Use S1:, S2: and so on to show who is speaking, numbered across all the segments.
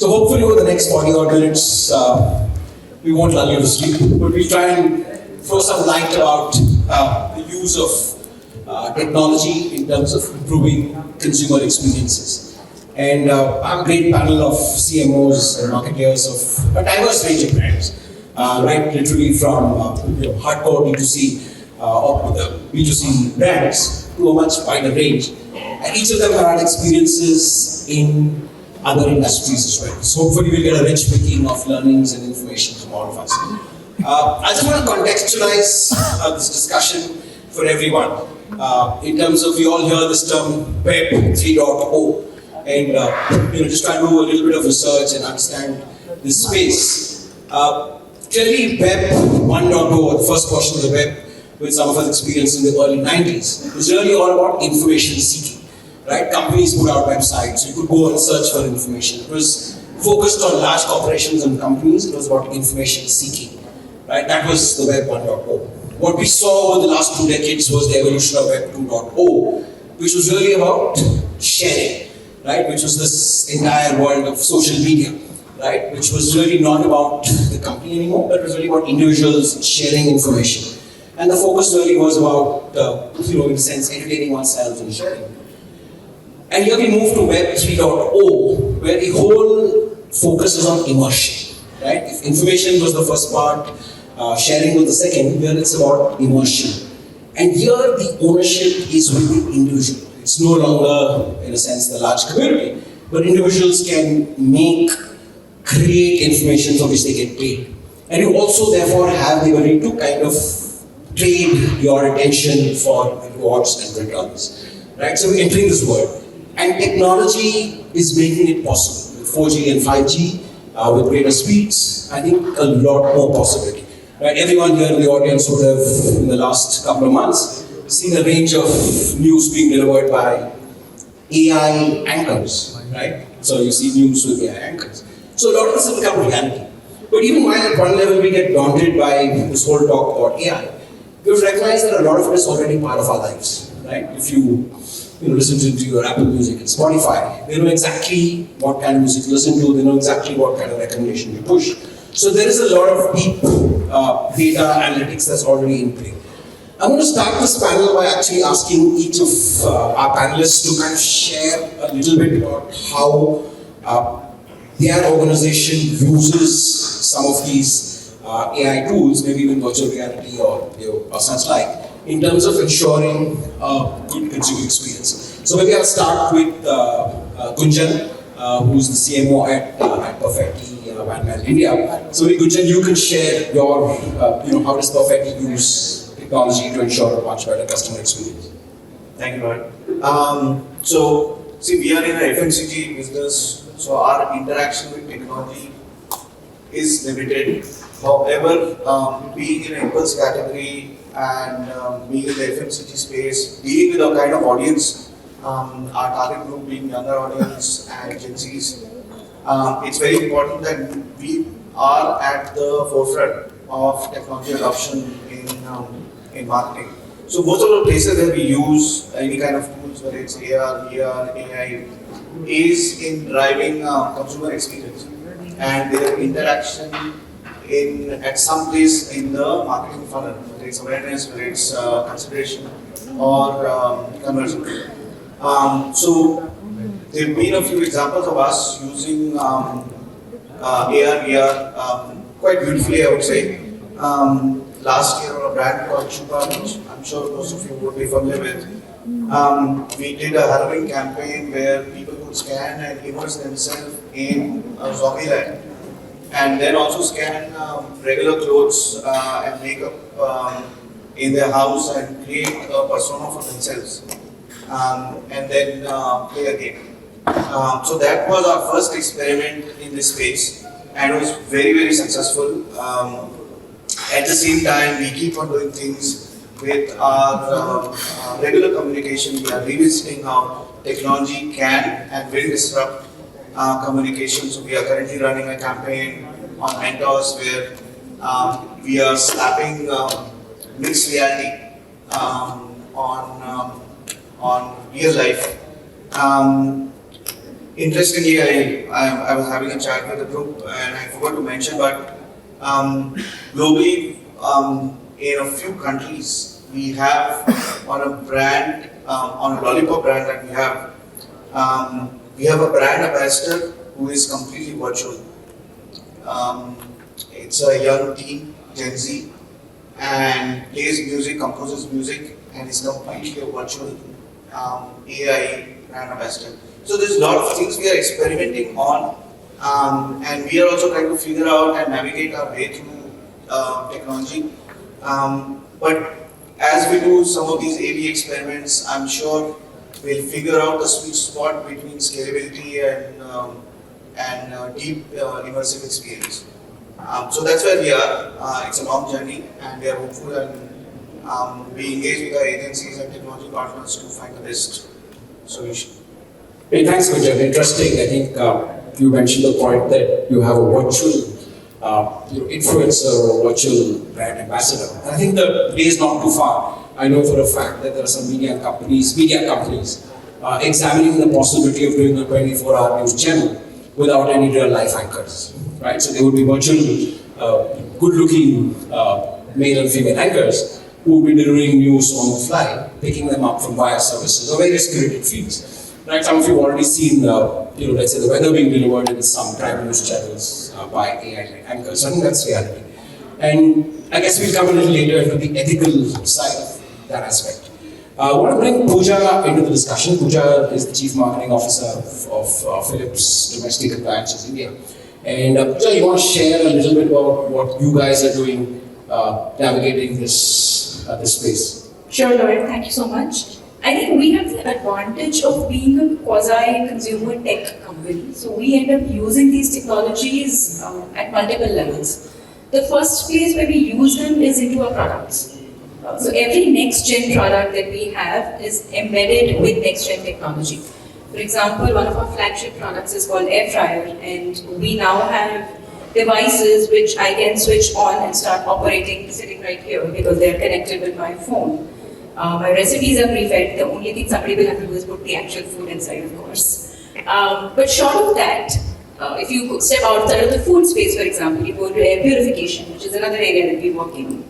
S1: So hopefully over the next 40 odd minutes, we won't lull you to sleep, but we'll try and throw some light about the use of technology in terms of improving consumer experiences. And I have a great panel of CMOs and marketeers of a diverse range of brands, right? Literally from hardcore B2C or B2C brands to a much wider range. And each of them have had experiences in other industries as well. So hopefully we'll get a rich picking of learnings and information from all of us. I just want to contextualize this discussion for everyone. In terms of, we all hear this term Web 3.0, and just try to do a little bit of research and understand this space. Clearly, Web 1.0, the first portion of the web, with some of us experience in the early 90s, was really all about information seeking. Right? Companies put out websites, you could go and search for information. It was focused on large corporations and companies, it was about information seeking. Right? That was the Web 1.0. What we saw over the last 2 decades was the evolution of Web 2.0, which was really about sharing, right? Which was this entire world of social media, right? Which was really not about the company anymore, but it was really about individuals sharing information. And the focus really was about, in a sense, entertaining oneself and sharing. And here we move to Web 3.0, where the whole focus is on immersion, right? If information was the first part, sharing was the second, here it's about immersion. And here the ownership is with the individual. It's no longer, in a sense, the large community, but individuals can create information for which they get paid. And you also therefore have the ability to kind of trade your attention for rewards and returns, right? So we're entering this world. And technology is making it possible. With 4G and 5G, with greater speeds, I think a lot more possibility. Right? Everyone here in the audience would have, in the last couple of months, seen a range of news being delivered by AI anchors, right? So you see news with AI anchors. So a lot of this has become reality. But even while at one level we get daunted by this whole talk about AI, we've recognized that a lot of it is already part of our lives, right? If you listen to your Apple Music and Spotify, they know exactly what kind of music you listen to, they know exactly what kind of recommendation you push. So there is a lot of deep data analytics that's already in play. I'm going to start this panel by actually asking each of our panelists to kind of share a little bit about how their organization uses some of these AI tools, maybe even virtual reality or such like, in terms of ensuring a good consumer experience. So maybe I'll start with Gunjan, who's the CMO at Perfetti and Melle India. So Gunjan, you can share your, how does Perfetti use technology to ensure a much better customer experience?
S2: Thank you, Lloyd. So, see, we are in an FMCG business, so our interaction with technology is limited. However, being in an impulse category and being in the FMCG space, dealing with a kind of audience, our target group being younger audience and Gen Zs, it's very important that we are at the forefront of technology adoption in marketing. So most of the places where we use any kind of tools, whether it's AR, VR, AI, is in driving consumer experience and their interaction at some place in the marketing funnel, whether it's awareness, whether it's consideration or conversion. So there have been a few examples of us using AR, VR quite beautifully, I would say. Last year on a brand called Chupa, which I'm sure most of you would be familiar with, we did a Halloween campaign where people could scan and immerse themselves in a zombie land, and then also scan regular clothes and makeup in their house and create a persona for themselves, and then play a game. So that was our first experiment in this space, and it was very, very successful. At the same time, we keep on doing things with our regular communication. We are revisiting how technology can and will disrupt communication. So we are currently running a campaign on mentors where we are slapping mixed reality on real life. interestingly, I was having a chat with the group and I forgot to mention, but globally, in a few countries, we have on a brand, on a lollipop brand that we have a brand ambassador who is completely virtual. It's a young teen, Gen Z, and plays music, composes music, and is completely a virtual AI brand ambassador. So there's a lot of things we are experimenting on, and we are also trying to figure out and navigate our way through technology. But as we do some of these A/B experiments, I'm sure we'll figure out the sweet spot between scalability and deep immersive experience. So that's where we are. It's a long journey, and we are hopeful, and we engage with our agencies and technology partners to find the best solution.
S1: Hey, thanks, Gunjan. Interesting. I think you mentioned the point that you have a virtual influencer or a virtual brand ambassador. And I think the day is not too far. I know for a fact that there are some media companies examining the possibility of doing a 24-hour news channel without any real life anchors, right? So they would be virtual, good-looking male and female anchors who would be delivering news on the fly, picking them up from wire services or various curated feeds. Right, some of you have already seen, let's say the weather being delivered in some private news channels by AI anchors. I think that's reality. And I guess we'll come a little later into the ethical side of that aspect. I want to bring Pooja into the discussion. Pooja is the Chief Marketing Officer of Philips Domestic Appliances India. And Pooja, you want to share a little bit about what you guys are doing navigating this space?
S3: Sure, Lloyd. Thank you so much. I think we have the advantage of being a quasi-consumer tech company. So we end up using these technologies at multiple levels. The first place where we use them is into our products. So every next-gen product that we have is embedded with next-gen technology. For example, one of our flagship products is called Air Fryer, and we now have devices which I can switch on and start operating sitting right here because they are connected with my phone. My recipes are pre-fed. The only thing somebody will have to do is put the actual food inside, of course. But short of that, if you step outside of the food space, for example, you go into air purification, which is another area that we work in,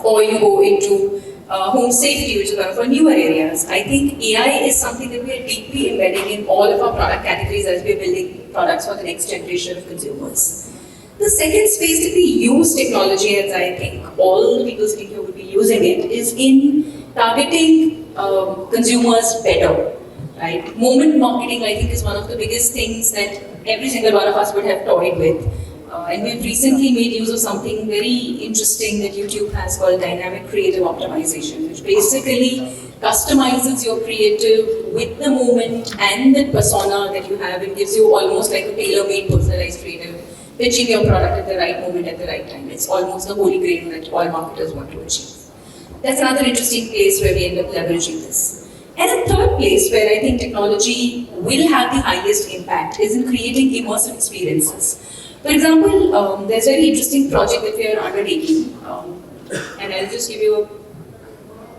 S3: or you go into home safety, which is one of our newer areas. I think AI is something that we are deeply embedding in all of our product categories as we are building products for the next generation of consumers. The second space that we use technology, as I think all the people sitting here would be using it, is in targeting consumers better, right? Moment marketing, I think, is one of the biggest things that every single one of us would have toyed with. And we've recently made use of something very interesting that YouTube has called dynamic creative optimization, which basically customizes your creative with the moment and the persona that you have and gives you almost like a tailor-made personalized creative, pitching your product at the right moment at the right time. It's almost the holy grail that all marketers want to achieve. That's another interesting place where we end up leveraging this. And a third place where I think technology will have the highest impact is in creating immersive experiences. For example, there's a very interesting project that we are undertaking, and I'll just give you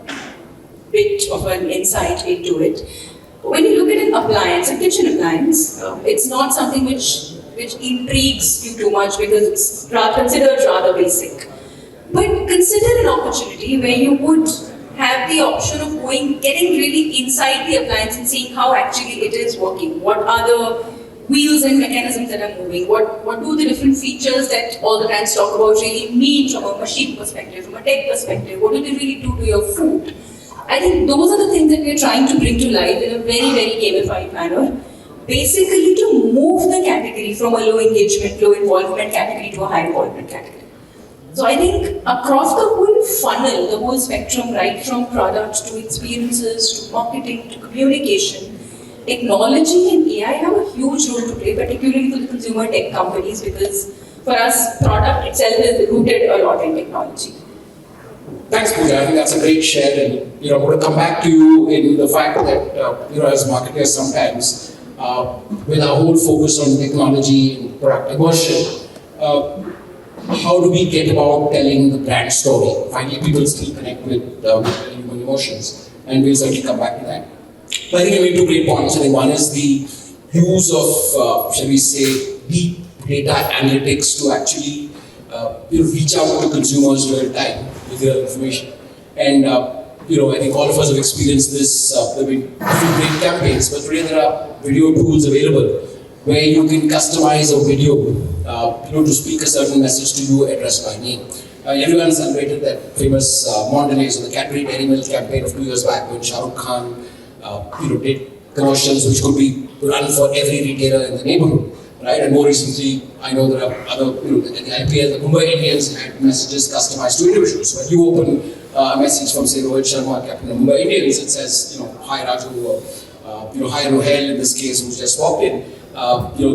S3: a bit of an insight into it. When you look at an appliance, a kitchen appliance, it's not something which intrigues you too much because it's considered rather basic. But consider an opportunity where you would have the option of getting really inside the appliance and seeing how actually it is working. What are the wheels and mechanisms that are moving? What do the different features that all the brands talk about really mean from a machine perspective, from a tech perspective? What do they really do to your food? I think those are the things that we're trying to bring to life in a very, very gamified manner. Basically to move the category from a low engagement, low involvement category to a high involvement category. So I think across the whole funnel, the whole spectrum, right from products to experiences to marketing to communication, technology and AI have a huge role to play, particularly for the consumer tech companies, because for us, product itself is rooted a lot in technology.
S1: Thanks, Pooja. I think that's a great share, and I'm going to come back to you in the fact that as marketers sometimes, with our whole focus on technology and product immersion, how do we get about telling the brand story? Finally, people still connect with human emotions, and we'll certainly come back to that. But I think you made two great points. I think one is the use of, shall we say, deep data analytics to actually reach out to consumers real time with their information. And I think all of us have experienced this. There have been a few great campaigns, but today there are video tools available where you can customize a video, to speak a certain message to you addressed by name. Everyone celebrated that famous Mondelez or the Cadbury Dairy Milk campaign of 2 years back when Shah Rukh Khan, did commercials which could be run for every retailer in the neighborhood, right? And more recently, I know there are other, the IPL, the Mumbai Indians had messages customized to individuals. So when you open a message from, say, Rohit Sharma, captain of Mumbai Indians, it says, hi Raju, or hi Rohel in this case, who's just walked in.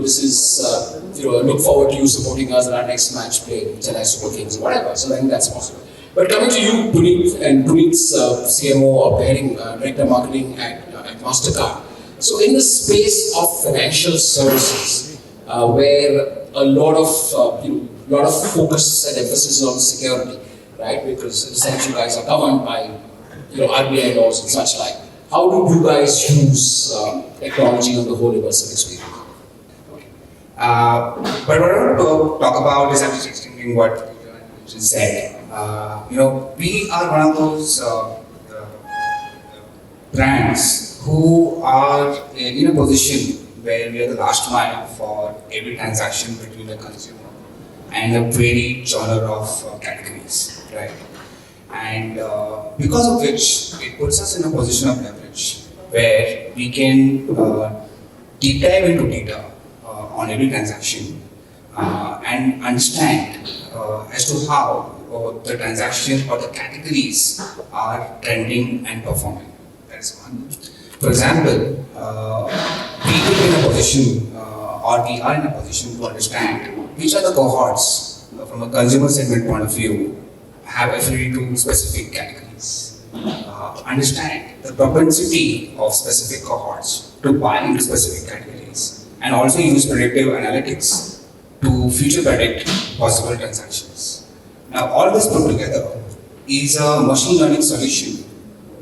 S1: This is, look forward to you supporting us in our next match playing Chennai Super Kings or whatever. So I think that's possible. But coming to you, Puneeth, and Puneeth's CMO or pairing director marketing at Mastercard. So in the space of financial services, where a lot of focus and emphasis on security, right? Because essentially, you guys are governed by RBI laws and such like. How do you guys use technology on the whole immersive experience?
S4: But what I want to talk about is, I'm just extending what Pooja said. We are one of those brands who are in a position where we are the last mile for every transaction between the consumer and a varied genre of categories, right? And because of which, it puts us in a position of leverage where we can deep dive into data on every transaction and understand as to how the transaction or the categories are trending and performing. That is one. For example, we could be in a position or we are in a position to understand which are the cohorts from a consumer segment point of view have affinity to specific categories. Understand the propensity of specific cohorts to buy into specific categories, and also use predictive analytics to future predict possible transactions. Now, all this put together is a machine learning solution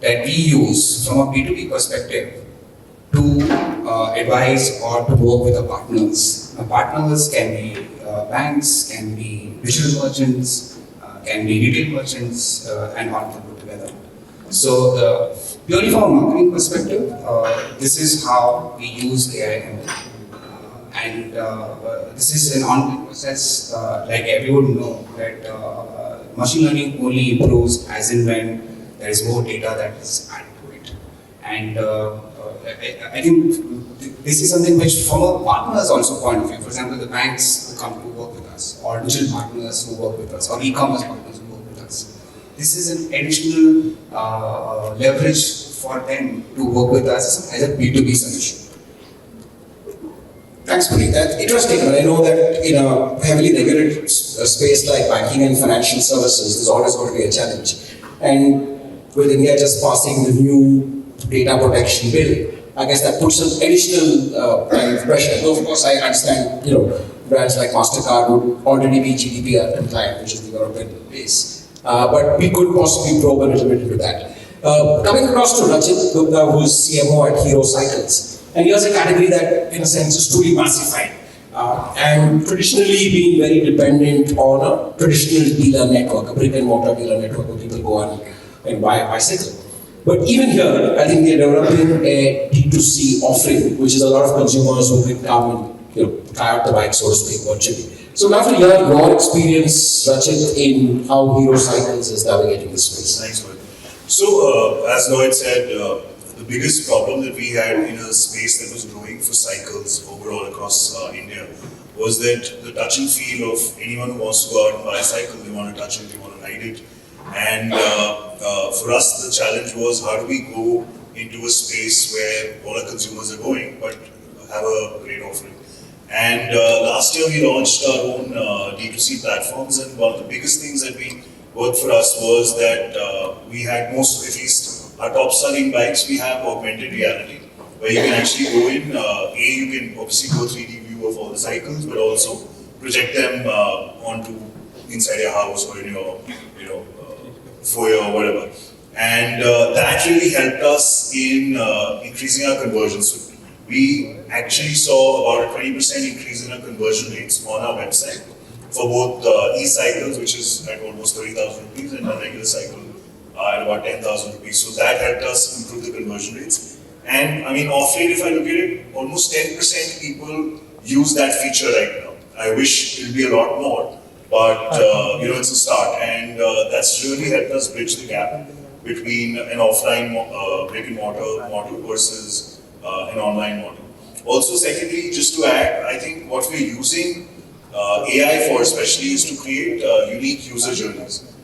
S4: that we use from a B2B perspective to advise or to work with our partners. Our partners can be banks, can be digital merchants, can be retail merchants, and all of them put together. So, purely from a marketing perspective, this is how we use AI and this is an ongoing process. Like everyone knows that machine learning only improves as and when there is more data that is added to it. And I think this is something which, from a partner's also point of view, for example, the banks who come to work with us, or digital partners who work with us, or e-commerce partners who work with us, this is an additional leverage for them to work with us as a B2B solution.
S1: Thanks, Puneeth. That's interesting, but I know that in a heavily regulated space like banking and financial services, there's always going to be a challenge. And with India just passing the new data protection bill, I guess that puts some additional kind of pressure. Though, of course, I understand, brands like Mastercard would already be GDPR compliant, which is the European base. But we could possibly probe a little bit into that. Coming across to Rachit, Gupta, who's CMO at Hero Cycles. And here's a category that, in a sense, is truly massified. And traditionally being very dependent on a traditional dealer network, a brick and mortar dealer network where people go and buy a bicycle. But even here, I think they're developing a D2C offering, which is a lot of consumers who can come and try out the bike, so to speak, virtually. So now to hear your experience, Rachit, in how Hero Cycles is navigating this space.
S5: Thanks, Lloyd. So, as Lloyd said, the biggest problem that we had in a space that was growing for cycles overall across India was that the touch and feel of anyone who wants to go out and buy a cycle, they want to touch it, they want to ride it. And for us, the challenge was how do we go into a space where all our consumers are going, but have a great offering. And last year we launched our own D2C platforms, and one of the biggest things that we worked for us was that we had most, at least our top selling bikes, we have augmented reality, where you can actually go in, you can obviously go 3D view of all the cycles, but also project them onto inside your house or in your foyer or whatever. And that really helped us in increasing our conversions. So we actually saw about a 20% increase in our conversion rates on our website for both e-cycles, which is at almost 30,000 rupees, and a regular cycle at about 10,000 rupees. So that helped us improve the conversion rates. And I mean, off late, if I look at it, almost 10% people use that feature right now. I wish it would be a lot more, but it's a start, and that's really helped us bridge the gap between an offline brick and mortar model versus an online model. Also, secondly, just to add, I think what we're using AI for especially is to create unique user journeys.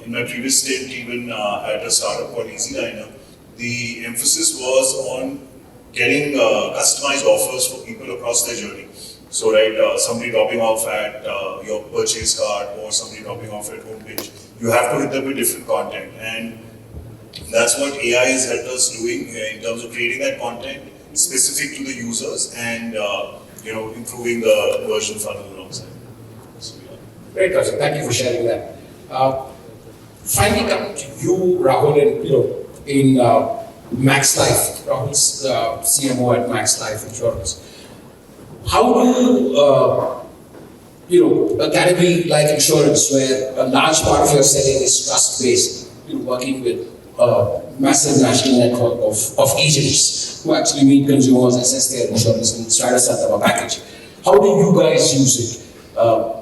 S5: In my previous stint, even at a startup called EasyLiner, the emphasis was on getting customized offers for people across their journey. So, somebody dropping off at your purchase cart or somebody dropping off at homepage, you have to hit them with different content, and that's what AI has helped us doing in terms of creating that content specific to the users and improving the conversion funnel alongside. So, yeah.
S1: Great, Rachit. Thank you for sharing that. Finally, coming to you, Rahul, and in Max Life, Rahul's CMO at Max Life Insurance. How do a category like insurance, where a large part of your selling is trust-based, working with a massive national network of agents who actually meet consumers, assess their insurance, and try to sell them a package. How do you guys use it?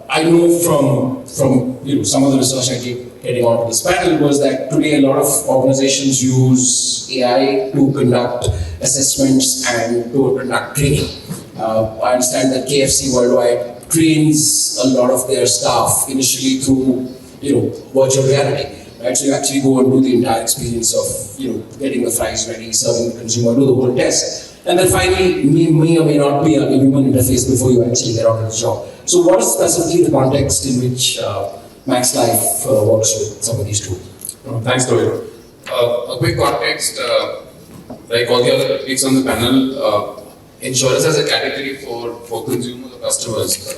S1: I know from some of the research I keep getting onto this panel was that today a lot of organizations use AI to conduct assessments and to conduct training. I understand that KFC worldwide trains a lot of their staff initially through virtual reality. Right, so you actually go and do the entire experience of getting the fries ready, serving the consumer, do the whole test, and then finally may or may not be a human interface before you actually get on with the job. So what is specifically the context in which Max Life works with some of these tools?
S6: Thanks, Lloyd. A quick context, like all the other colleagues on the panel, insurance as a category for consumers or customers,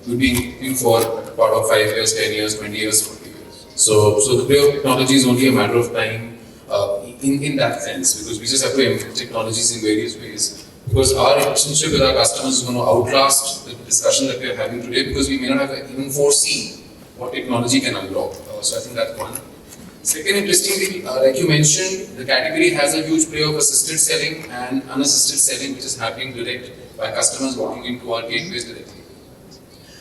S6: we've been in for part of 5 years, 10 years, 20 years, 40 years. So the play of technology is only a matter of time in that sense, because we just have to implement technologies in various ways. Because our relationship with our customers is going to outlast the discussion that we are having today, because we may not have even foreseen what technology can unlock. So I think that's one. Second, interestingly, like you mentioned, the category has a huge play of assisted selling and unassisted selling, which is happening direct by customers walking into our gateways directly.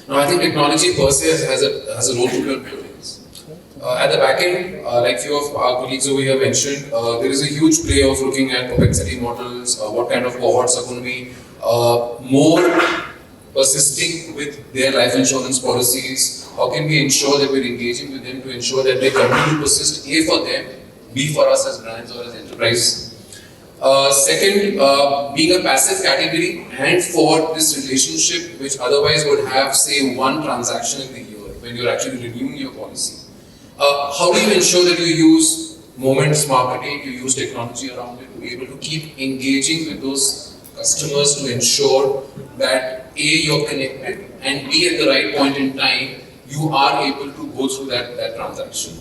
S6: Now, I think technology per se has a role to play. At the back end, like few of our colleagues over here mentioned, there is a huge play of looking at propensity models, what kind of cohorts are going to be more persisting with their life insurance policies. How can we ensure that we're engaging with them to ensure that they continue to persist, A, for them, B, for us as brands or as enterprise. Second, being a passive category, and for this relationship which otherwise would have, say, one transaction in the year when you're actually renewing your policy. How do you ensure that you use moments marketing, you use technology around it to be able to keep engaging with those customers to ensure that A, you're connected, and B, at the right point in time, you are able to go through that transaction.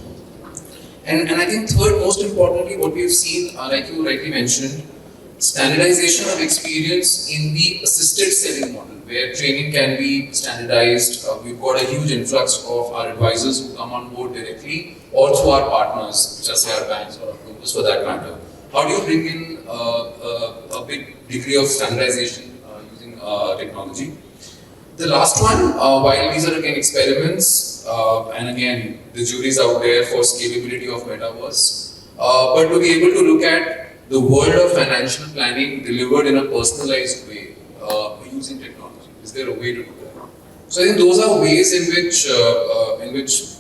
S6: And I think third, most importantly, what we've seen, like you rightly mentioned, standardization of experience in the assisted selling model, where training can be standardized. We've got a huge influx of our advisors who come on board directly or through our partners, which are say our banks or our brokers for that matter. How do you bring in a big degree of standardization using technology? The last one, while these are again experiments, and again the jury's out there for scalability of metaverse, but to be able to look at the world of financial planning delivered in a personalized way using technology. Is there a way to do that? So I think those are ways in which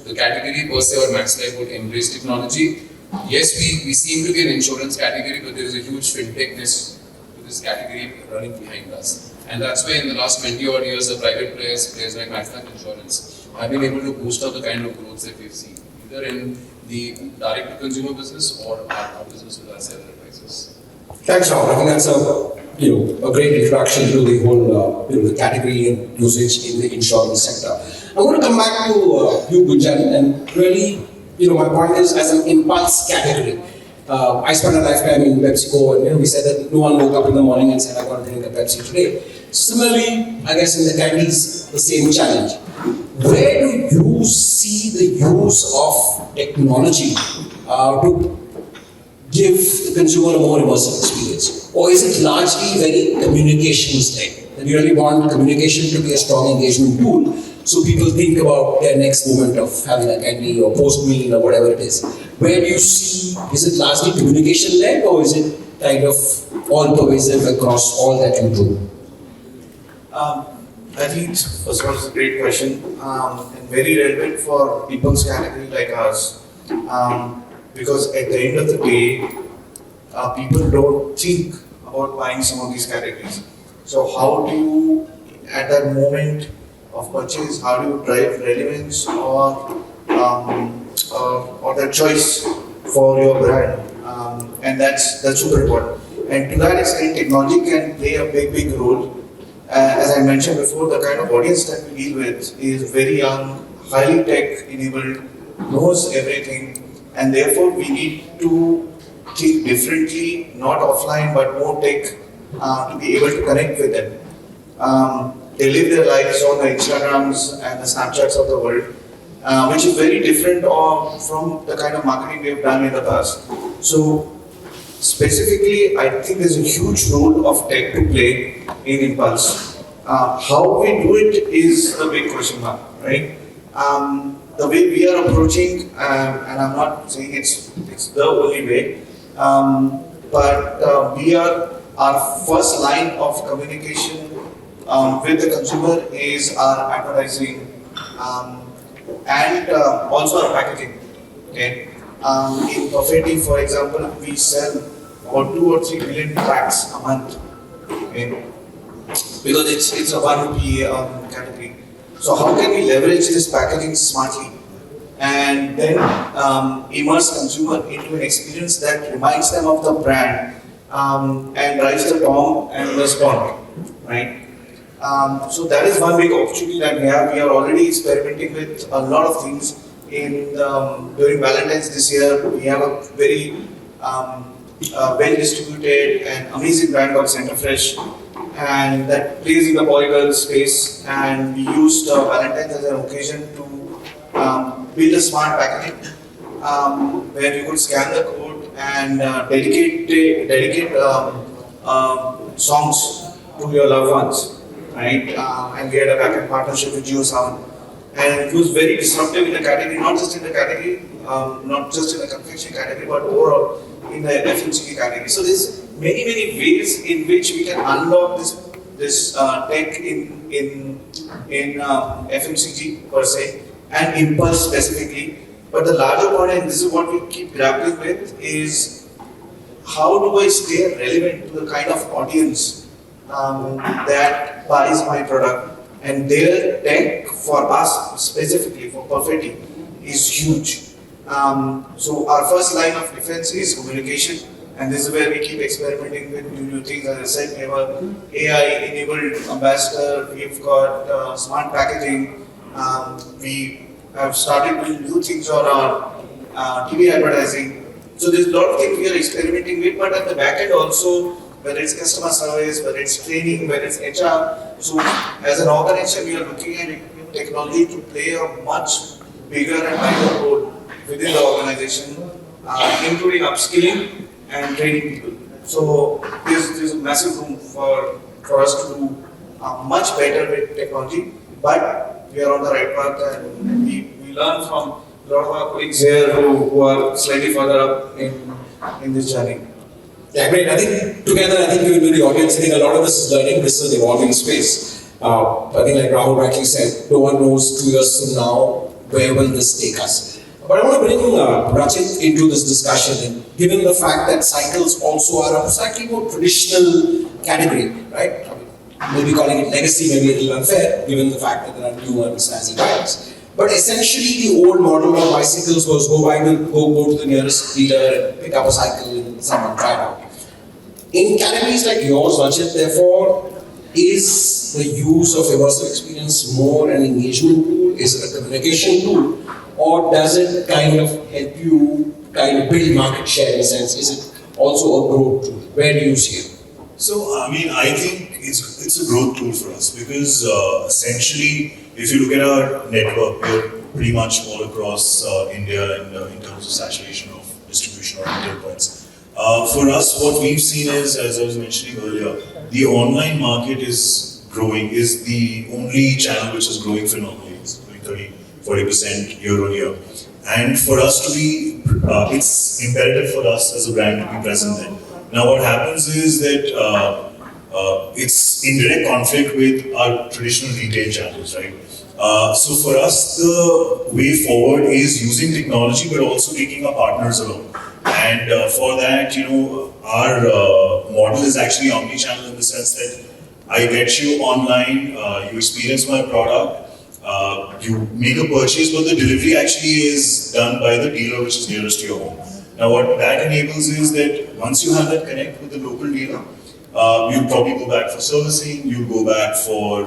S6: the category per se or Max Life would embrace technology. Yes, we seem to be an insurance category, but there is a huge fintechness to this category running behind us. And that's why in the last 20 odd years, the private players like Max Life Insurance have been able to boost up the kind of growth that we've seen, either in the direct-to-consumer business or our business with our seller advisors.
S1: Thanks, Rahul. I think that's a great introduction to the whole the category and usage in the insurance sector. I want to come back to you, Gunjan, and really, my point is, as an impulse category, I spent a lifetime in PepsiCo, and we said that no one woke up in the morning and said, "I got to drink a Pepsi today." Similarly, I guess in the candies, the same challenge. Where do you see the use of technology to give the consumer a more immersive experience? Or is it largely very communications-led? That you really want communication to be a strong engagement tool, so people think about their next moment of having a candy or post-meal or whatever it is. Where do you see, is it largely communication-led, or is it kind of all-pervasive across all that you do?
S2: I think, first of all, it's a great question and very relevant for people's category like ours. Because at the end of the day, people don't think about buying some of these categories. So how do you, at that moment of purchase, how do you drive relevance or that choice for your brand? And that's super important. And to that extent, technology can play a big role. As I mentioned before, the kind of audience that we deal with is very young, highly tech-enabled, knows everything, and therefore we need to think differently, not offline but more tech, to be able to connect with them. They live their lives on the Instagrams and the Snapchats of the world, which is very different from the kind of marketing we have done in the past. So specifically, I think there's a huge role of tech to play in Impulse. How we do it is the big question mark, right? The way we are approaching, and I'm not saying it's the only way, but our first line of communication with the consumer is our advertising and also our packaging. Okay. In Perfetti, for example, we sell about 2 or 3 million packs a month. Okay. Because it's a 1 rupee category. So how can we leverage this packaging smartly and then immerse consumer into an experience that reminds them of the brand and drives the tom and the spawn, right? So that is one big opportunity that we have. We are already experimenting with a lot of things. During Valentine's this year, we have a very well-distributed and amazing brand called Center Fresh, and that plays in the polygon space. And we used Valentine's as an occasion to build a smart packaging where you could scan the code and dedicate songs to your loved ones, right? And we had a back-end partnership with JioSaavn. And it was very disruptive in the category, not just in the category, not just in the confection category, but overall in the FMCG category. So there's many ways in which we can unlock this tech in FMCG per se and Impulse specifically. But the larger point, and this is what we keep grappling with, is how do I stay relevant to the kind of audience that buys my product? And their tech for us specifically, for Perfetti, is huge. So our first line of defense is communication, and this is where we keep experimenting with new things. As I said, we have an AI-enabled ambassador, we've got smart packaging, we have started doing new things on our TV advertising. So there's a lot of things we are experimenting with, but at the back end also, whether it's customer service, whether it's training, whether it's HR. So as an organization, we are looking at technology to play a much bigger and wider role within the organization, including upskilling and training people. So there's a massive room for us to do much better with technology, but we are on the right path, and we learn from a lot of our colleagues here who are slightly further up in this journey.
S1: Yeah, great. I think together, we will the audience. I think a lot of this is learning. This is an evolving space. I think, like Rahul rightly said, no one knows 2 years from now where will this take us. But I want to bring Rachit into this discussion, and given the fact that cycles also are a slightly more traditional category, right? Maybe calling it legacy may be a little unfair, given the fact that there are newer and snazzy bikes. But essentially, the old model of bicycles was go to the nearest dealer and pick up a cycle and someone try it out. In categories like yours, Rachit, therefore, is the use of immersive experience more an engagement tool? Is it a communication tool? Or does it kind of help you kind of build market share in a sense? Is it also a growth tool? Where do you see it?
S5: So, I mean, I think it's a growth tool for us because essentially, if you look at our network, we're pretty much all across India in terms of saturation of distribution of retail points. For us, what we've seen is, as I was mentioning earlier, the online market is growing, is the only channel which is growing phenomenally. It's growing 30-40% year on year. And for us to be, it's imperative for us as a brand to be present there. Now what happens is that it's in direct conflict with our traditional retail channels, right? So for us, the way forward is using technology, but also taking our partners along. And for that, our model is actually omni-channel in the sense that I get you online, you experience my product, you make a purchase, but the delivery actually is done by the dealer which is nearest to your home. Now what that enables is that once you have that connect with the local dealer, you'll probably go back for servicing, you'll go back for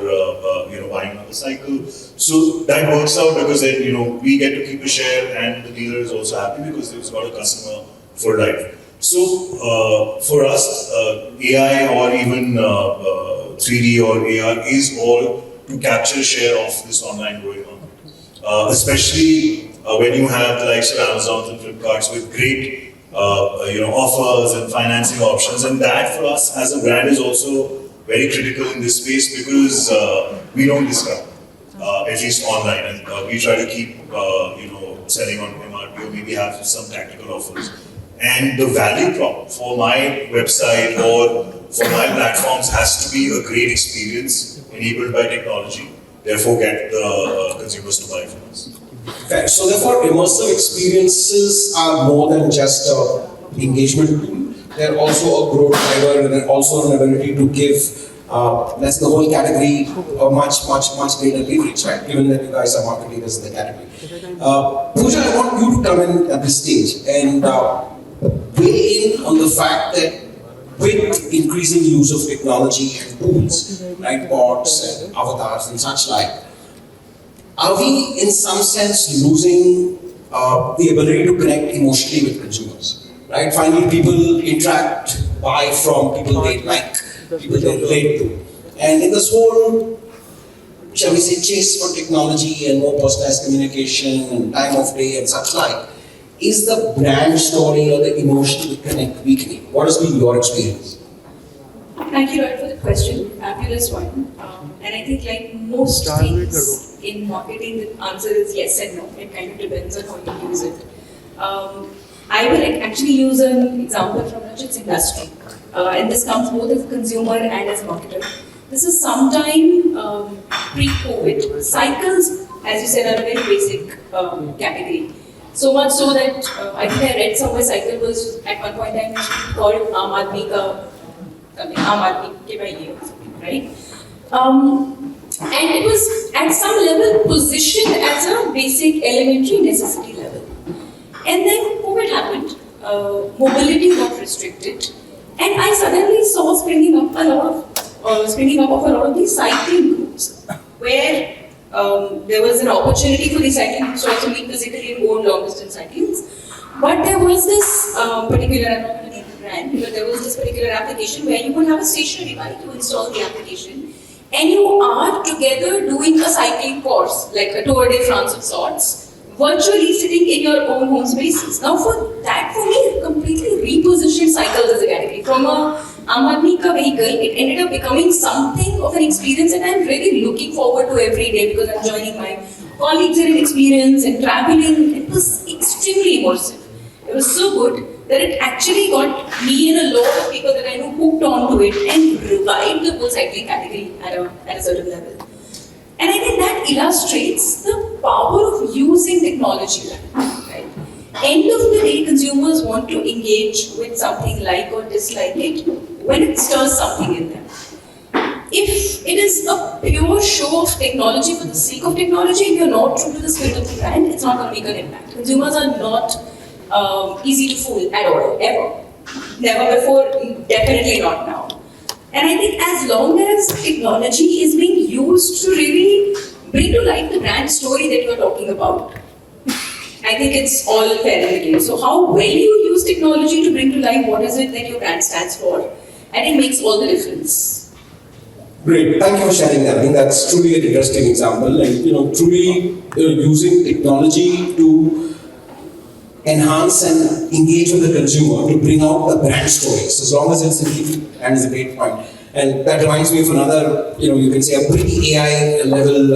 S5: buying another cycle. So that works out because then we get to keep a share and the dealer is also happy because they've got a customer for life. So for us, AI or even 3D or AR is all to capture a share of this online growing market. Especially when you have the likes of Amazon and Flipkarts with great offers and financing options, and that for us as a brand is also very critical in this space because we don't discount, at least online, and we try to keep selling on MRP or maybe have some tactical offers. And the value prop for my website or for my platforms has to be a great experience enabled by technology. Therefore, get the consumers to buy from us.
S1: Fair. So therefore, immersive experiences are more than just an engagement tool. They're also a growth driver and they're also an ability to give, let's say, the whole category a much greater leverage, right? Given that you guys are market leaders in the category. Pooja, I want you to come in at this stage and weigh in on the fact that with increasing use of technology and tools, like bots and avatars and such like, are we in some sense losing the ability to connect emotionally with consumers? Right? Finally, people interact, buy from people they like, people they relate to. And in this whole, shall we say, chase for technology and more personalized communication and time of day and such like, is the brand story or the emotional connect weakening? What has been your experience?
S3: Thank you, Lloyd, for the question. Fabulous one. And I think like most things in marketing, the answer is yes and no. It kind of depends on how you use it. I will actually use an example from Rachit's industry. And this comes both as a consumer and as a marketer. This is sometime pre-COVID. Cycles, as you said, are a very basic category. So much so that I think I read somewhere cycle was at one point in time called Aam Aadmi ka something, Aam Aadmi ke bhaiye or something, right? And it was at some level positioned as a basic elementary necessity level. And then COVID happened, mobility got restricted, and I suddenly saw springing up of a lot of these cycling groups where there was an opportunity for these cycling groups to also meet physically and go on long distance cyclings. But there was this particular, I'm not going to name the brand, but there was this particular application where you would have a stationary bike, you install the application, and you are together doing a cycling course, like a Tour de France of sorts, virtually sitting in your own home spaces. Now for me, it completely repositioned cycles as a category. From a Aam Aadmi ka vehicle, it ended up becoming something of an experience that I'm really looking forward to every day because I'm joining my colleagues in an experience and traveling. It was extremely immersive. It was so good that it actually got me and a lot of people that I know hooked onto it and revived the whole cycling category at a certain level. And I think that illustrates the power of using technology. Right? End of the day, consumers want to engage with something like or dislike it when it stirs something in them. If it is a pure show of technology for the sake of technology and you're not true to the spirit of the brand, it's not going to make an impact. Consumers are not easy to fool at all, ever. Never before, definitely not now. And I think as long as technology is being used to really bring to life the brand story that you're talking about, I think it's all fair in the game. So how well you use technology to bring to life what is it that your brand stands for, I think makes all the difference.
S1: Great, thank you for sharing that. I think that's truly an interesting example, and truly using technology to enhance and engage with the consumer to bring out the brand stories, as long as it's in and is a great point. And that reminds me of another, you can say a pretty AI level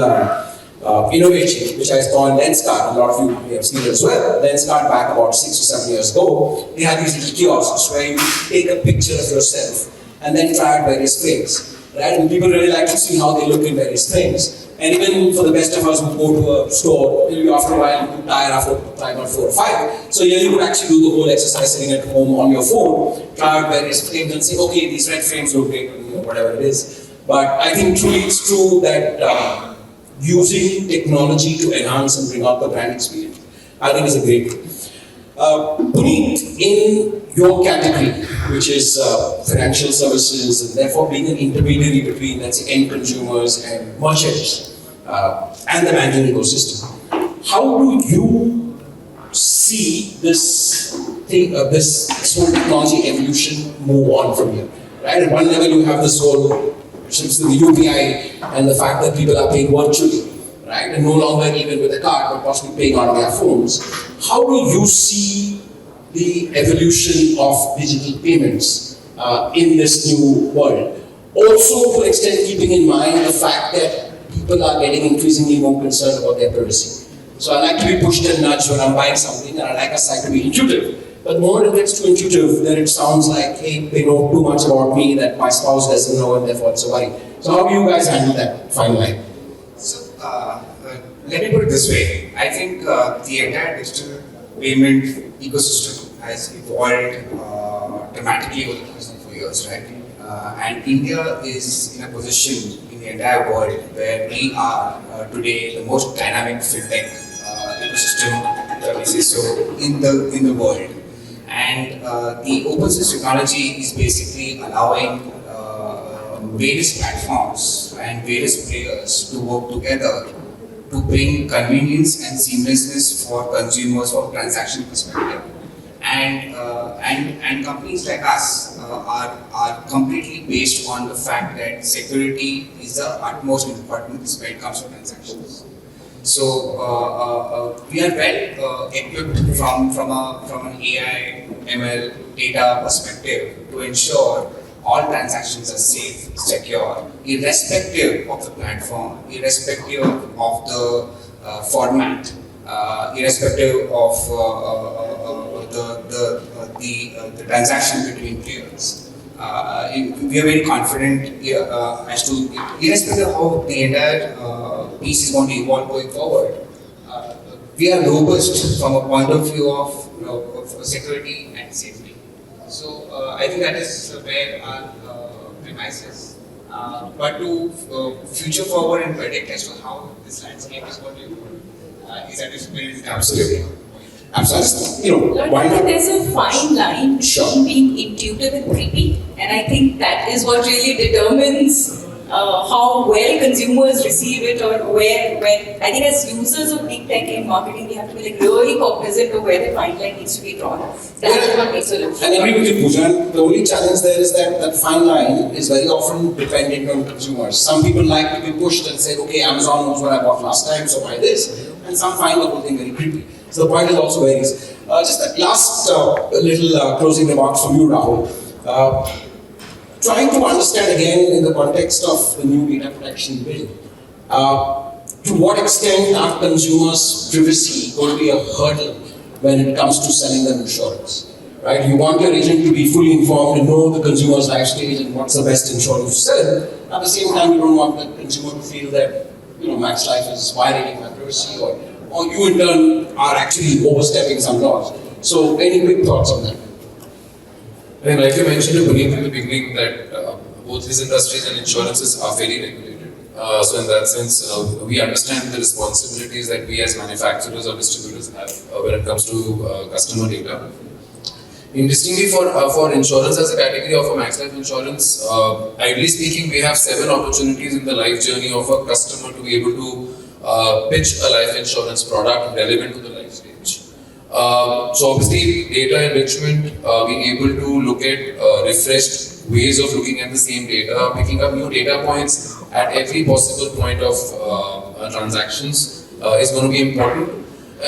S1: innovation, which I saw in Lenskart. A lot of you may have seen it as well. Lenskart, back about 6 or 7 years ago, they had these little kiosks where you take a picture of yourself and then try out various frames. Right? And people really like to see how they look in various frames. And even for the best of us who go to a store, after a while you get tired after trying out 4 or 5. So here you could actually do the whole exercise sitting at home on your phone, try out various frames and say, okay, these red frames look great, whatever it is. But I think truly it's true that using technology to enhance and bring out the brand experience, I think is a great thing. Puneeth, in your category, which is financial services, and therefore being an intermediary between, let's say, end consumers and merchants and the banking ecosystem, how do you see this thing, this whole technology evolution move on from here? Right? At one level, you have this whole shifts to the UPI and the fact that people are paying virtually, right? And no longer even with a card, but possibly paying on their phones. How do you see the evolution of digital payments in this new world? Also, to an extent, keeping in mind the fact that people are getting increasingly more concerned about their privacy. So I like to be pushed and nudged when I'm buying something, and I like a site to be intuitive. But the moment it gets too intuitive, then it sounds like, hey, they know too much about me that my spouse doesn't know, and therefore it's a worry. So how do you guys handle that fine line?
S4: So, let me put it this way. I think the entire digital payment ecosystem has evolved dramatically over the past 4 years, right? And India is in a position in the entire world where we are today the most dynamic fintech ecosystem, if I may say so, in the world. And the open source technology is basically allowing various platforms and various players to work together to bring convenience and seamlessness for consumers from a transaction perspective. And companies like us are completely based on the fact that security is the utmost importance when it comes to transactions. So we are well equipped from an AI, ML, data perspective to ensure all transactions are safe, secure, irrespective of the platform, irrespective of the format, irrespective of the transaction between players. We are very confident as to, irrespective of how the entire piece is going to evolve going forward, we are robust from a point of view of security and safety. So I think that is where our premise is. But to future forward and predict as to how this landscape is going to evolve is at
S1: Absolutely. Absolutely. Why not?
S3: There's a fine line between being intuitive and creepy, and I think that is what really determines how well consumers receive it, or where I think as users of deep tech in marketing, we have to be like really cognizant of where the fine line needs to be drawn. That is what makes it look.
S1: And I agree with you, Pooja. The only challenge there is that fine line is very often dependent on consumers. Some people like to be pushed and say, okay, Amazon knows what I bought last time, so buy this. And some find the whole thing very creepy. So the point is also varies. Just the last little closing remarks from you, Rahul. Trying to understand again in the context of the new data protection bill, to what extent are consumers' privacy going to be a hurdle when it comes to selling them insurance? Right? You want your agent to be fully informed and know the consumer's life stage and what's the best insurance to sell. At the same time, you don't want the consumer to feel that Max Life is violating my privacy, or you in turn are actually overstepping some laws. So, any quick thoughts on that?
S6: And like you mentioned to Puneeth in the beginning, that both these industries and insurances are very regulated. So in that sense, we understand the responsibilities that we as manufacturers or distributors have when it comes to customer data. Interestingly, for insurance as a category of a Max Life insurance, ideally speaking, we have 7 opportunities in the life journey of a customer to be able to pitch a life insurance product relevant to the life stage. So obviously, data enrichment, being able to look at refreshed ways of looking at the same data, picking up new data points at every possible point of transactions is going to be important.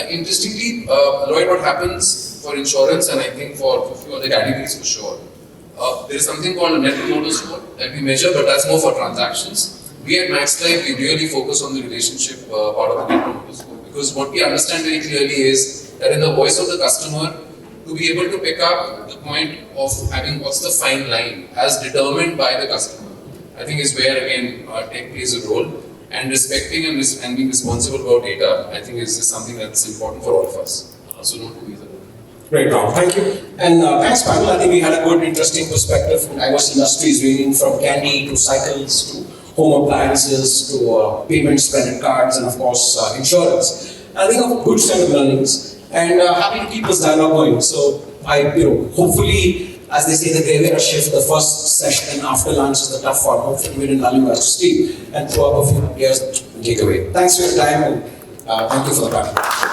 S6: Interestingly, Lloyd, what happens for insurance, and I think for a few other categories for sure, there is something called a net promoter score that we measure, but that's more for transactions. We at MaxLife, we really focus on the relationship part of the net promoter score, because what we understand very clearly is that in the voice of the customer, to be able to pick up the point of having what's the fine line as determined by the customer, I think is where again tech plays a role. And respecting and being responsible about data, I think is something that's important for all of us. So not to be the
S1: Great, Rahul. Thank you. And thanks, panel. I think we had a good, interesting perspective from diverse industries ranging from candy to cycles to home appliances to payments, credit cards, and of course insurance. I think a good set of learnings, and happy to keep this dialogue going. So hopefully, as they say, the graveyard shift, the first session after lunch is the tough one. Hopefully we didn't lull you guys to sleep and throw up a few ideas and take away. Thanks for your time, and thank you for the panel.